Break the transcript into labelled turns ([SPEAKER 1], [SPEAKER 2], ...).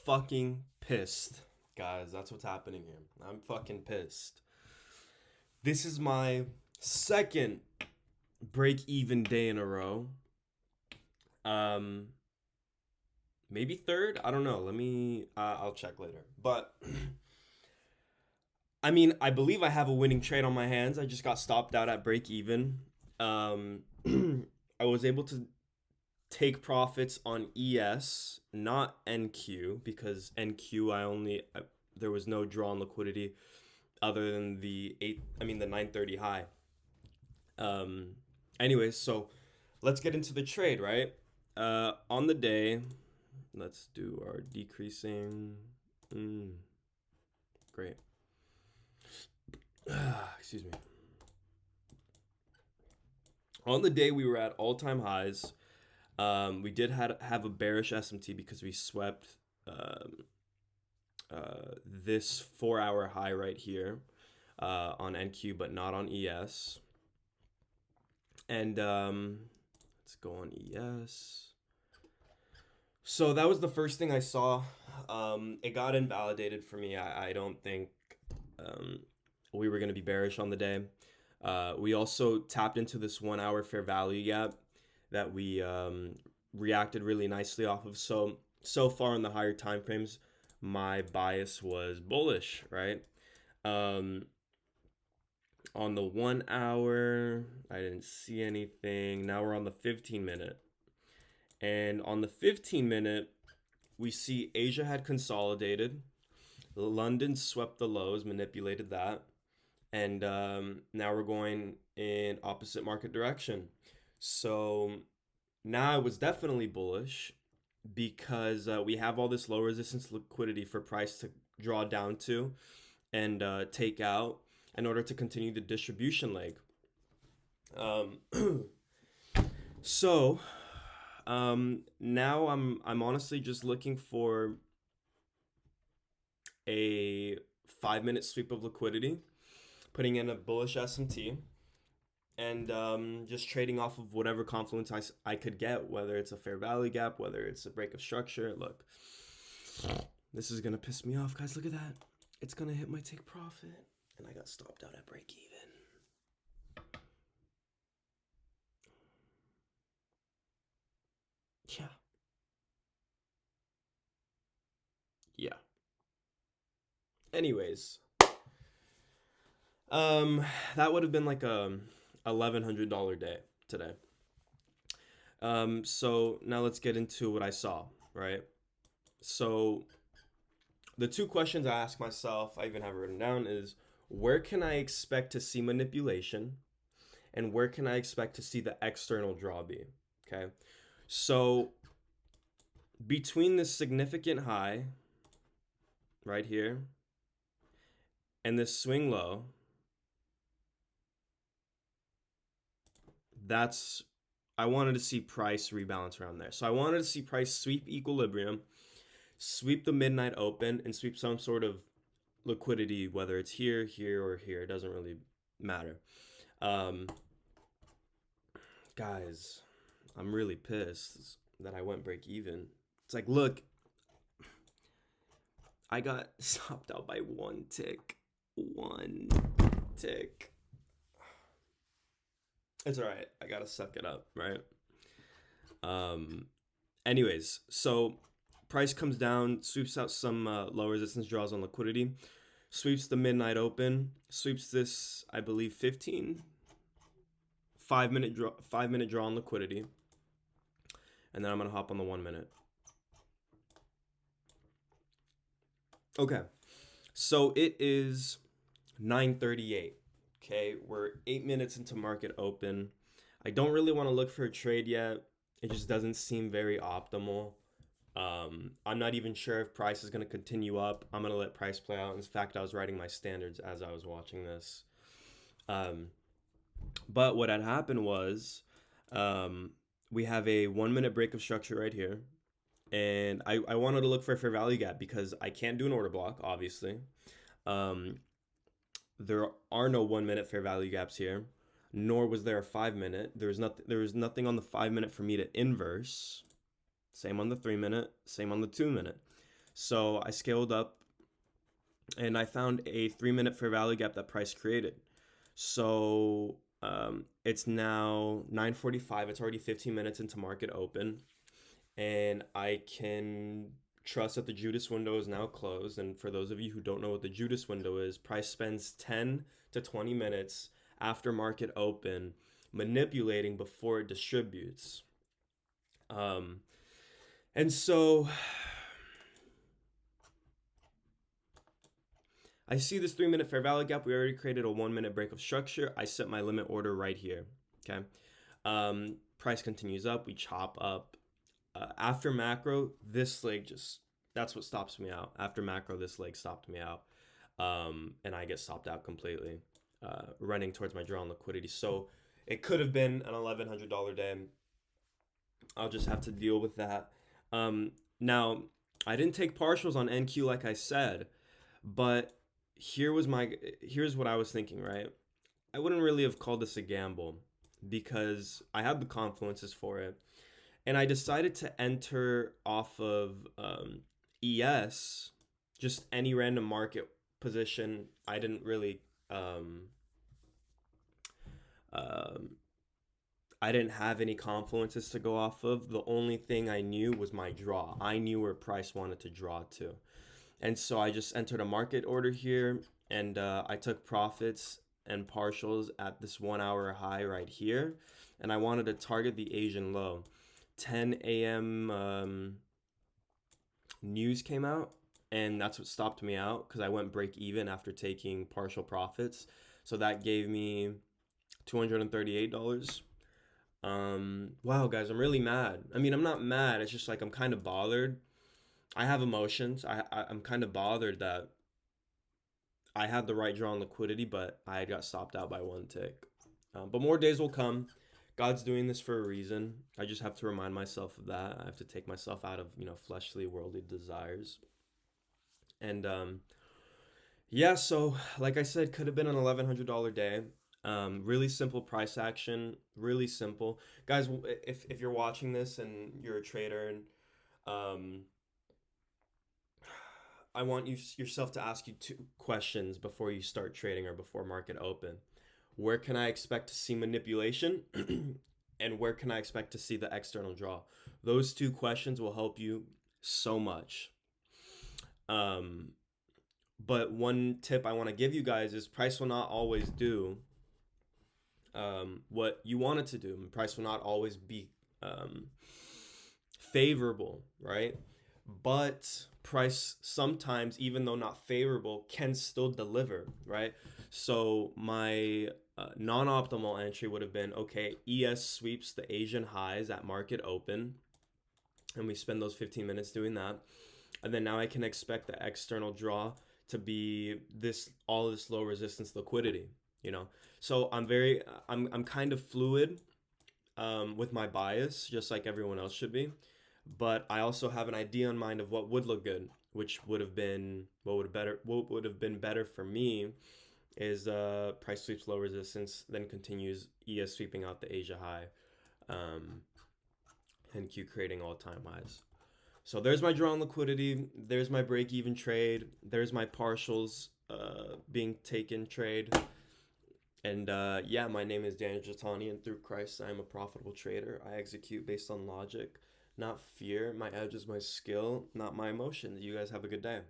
[SPEAKER 1] fucking pissed, guys. That's what's happening here. I'm fucking pissed. This is my second break even day in a row. Um, Maybe third. I don't know. Let me. I'll check later. But I mean, I believe I have a winning trade on my hands. I just got stopped out at break even. Um, I was able to take profits on ES, not NQ, because NQ there was no draw on liquidity other than the 930 high. Um, Anyways, so let's get into the trade, right? On the day, let's do our decreasing. Great. Excuse me. On the day, we were at all-time highs. We did have a bearish SMT because we swept um, this 4-hour high right here on NQ, but not on ES. And let's go on ES. So that was the first thing I saw. It got invalidated for me. I don't think we were going to be bearish on the day. We also tapped into this 1-hour fair value gap that we reacted really nicely off of. So far in the higher time frames, my bias was bullish, right? On the 1 hour, I didn't see anything. Now we're on the 15-minute. And on the 15-minute, we see Asia had consolidated. London swept the lows, manipulated that. And now we're going in opposite market direction. So now I was definitely bullish because we have all this low resistance liquidity for price to draw down to and take out in order to continue the distribution leg. So now I'm honestly just looking for a 5-minute sweep of liquidity, putting in a bullish SMT, and just trading off of whatever confluence I could get, whether it's a fair value gap, whether it's a break of structure. Look, this is gonna piss me off, guys. Look at that. It's gonna hit my take profit, and I got stopped out at break even. Yeah. Yeah. Anyways, that would have been like a $1,100 day today. So now let's get into what I saw, right? So the two questions I ask myself, I even have it written down, is where can I expect to see manipulation, and where can I expect to see the external draw be? Okay, so between this significant high right here and this swing low, I wanted to see price rebalance around there. So I wanted to see price sweep equilibrium, sweep the midnight open, and sweep some sort of liquidity, whether it's here, here, or here. It doesn't really matter. Guys, I'm really pissed that I went break even. It's like, look, I got stopped out by one tick. One tick. It's all right. I gotta suck it up, right? Anyways, so price comes down, sweeps out some low resistance draws on liquidity, sweeps the midnight open, sweeps this, I believe, 5-minute draw on liquidity, and then I'm gonna hop on the 1 minute. Okay, so it is 9:38. Okay, we're 8 minutes into market open. I don't really want to look for a trade yet. It just doesn't seem very optimal. I'm not even sure if price is going to continue up. I'm going to let price play out. In fact, I was writing my standards as I was watching this. But what had happened was we have a 1-minute break of structure right here. And I wanted to look for a fair value gap because I can't do an order block, obviously. There are no 1-minute fair value gaps here, nor was there a 5-minute. There was nothing on the 5-minute for me to inverse. Same on the 3-minute, same on the 2-minute. So I scaled up and I found a 3 minute fair value gap that price created. So it's now 9:45. It's already 15 minutes into market open, and I can trust that the Judas window is now closed. And for those of you who don't know what the Judas window is, price spends 10 to 20 minutes after market open manipulating before it distributes. Um, and so I see this 3 minute fair value gap. We already created a 1 minute break of structure. I set my limit order right here. Okay. Price continues up. We chop up. After macro, this leg just, that's what stops me out. After macro, this leg stopped me out. And I get stopped out completely, running towards my draw on liquidity. So it could have been an $1,100 day. I'll just have to deal with that. Now, I didn't take partials on NQ like I said, but here's what I was thinking, right? I wouldn't really have called this a gamble because I had the confluences for it, and I decided to enter off of ES, just any random market position. I didn't really um, I didn't have any confluences to go off of. The only thing I knew was my draw. I knew where price wanted to draw to. And so I just entered a market order here, and I took profits and partials at this 1 hour high right here. And I wanted to target the Asian low. 10 a.m. News came out, and that's what stopped me out because I went break even after taking partial profits. So that gave me $238. Wow, guys, I'm really mad. I mean, I'm not mad. It's just like I'm kind of bothered. I have emotions. I'm kind of bothered that I had the right draw on liquidity, but I got stopped out by one tick. But more days will come. God's doing this for a reason. I just have to remind myself of that. I have to take myself out of, fleshly, worldly desires. And yeah, so like I said, could have been an $1,100 day. Really simple price action. Really simple, guys. If you're watching this and you're a trader, and I want yourself to ask you two questions before you start trading or before market open. Where can I expect to see manipulation? And where can I expect to see the external draw? Those two questions will help you so much. But one tip I want to give you guys is price will not always do what you want it to do. Price will not always be favorable, right? But price sometimes, even though not favorable, can still deliver, right? So my non-optimal entry would have been, okay, ES sweeps the Asian highs at market open, and we spend those 15 minutes doing that. And then now I can expect the external draw to be all this low resistance liquidity, So I'm kind of fluid with my bias, just like everyone else should be. But I also have an idea in mind of what would look good, which would have been what would have been better for me is price sweeps low resistance, then continues ES sweeping out the Asia high, and Q creating all-time highs. So there's my draw on liquidity. There's my break-even trade. There's my partials being taken trade. And yeah, my name is Daniel Jatani, and through Christ, I am a profitable trader. I execute based on logic, not fear. My edge is my skill, not my emotions. You guys have a good day.